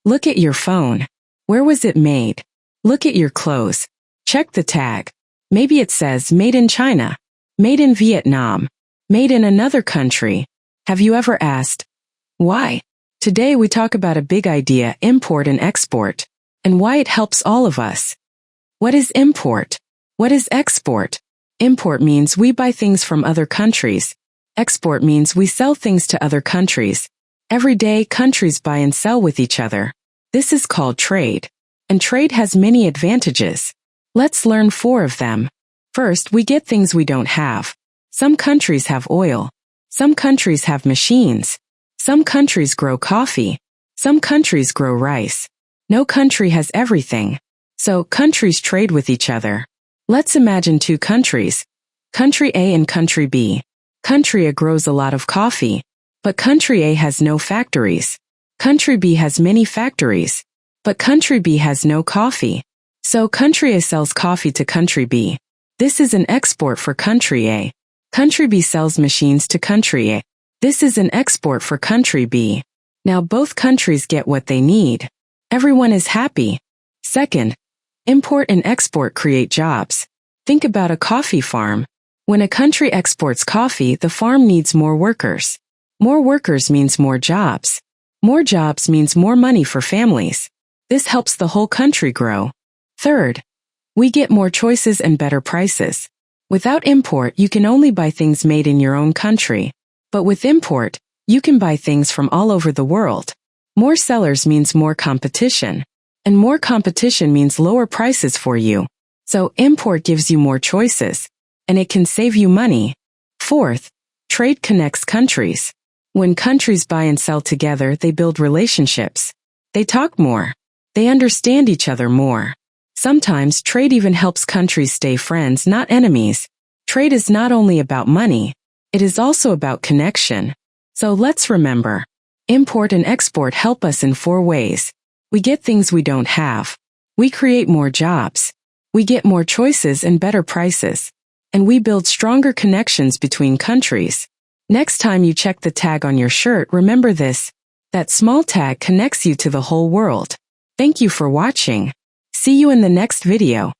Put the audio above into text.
Look at your phone. Where was it made? Look at your clothes. Check the tag. Maybe it says made in China, made in Vietnam, made in another country. Have you ever asked, why? Today we talk about a big idea, import and export, and why it helps all of us. What is import? What is export? Import means we buy things from other countries. Export means we sell things to other countries. Every day, countries buy and sell with each other. This is called trade. And trade has many advantages. Let's learn 4 of them. First, we get things we don't have. Some countries have oil. Some countries have machines. Some countries grow coffee. Some countries grow rice. No country has everything. So, countries trade with each other. Let's imagine 2 countries. Country A and Country B. Country A grows a lot of coffee, but Country A has no factories. Country B has many factories, but Country B has no coffee. So Country A sells coffee to Country B. This is an export for Country A. Country B sells machines to Country A. This is an export for Country B. Now both countries get what they need. Everyone is happy. Second, import and export create jobs. Think about a coffee farm. When a country exports coffee, the farm needs more workers. More workers means more jobs. More jobs means more money for families. This helps the whole country grow. Third, we get more choices and better prices. Without import, you can only buy things made in your own country. But with import, you can buy things from all over the world. More sellers means more competition. And more competition means lower prices for you. So import gives you more choices. And it can save you money. Fourth, trade connects countries. When countries buy and sell together, they build relationships. They talk more. They understand each other more. Sometimes trade even helps countries stay friends, not enemies. Trade is not only about money, it is also about connection. So let's remember, import and export help us in 4 ways. We get things we don't have. We create more jobs. We get more choices and better prices. And we build stronger connections between countries. Next time you check the tag on your shirt, remember this. That small tag connects you to the whole world. Thank you for watching. See you in the next video.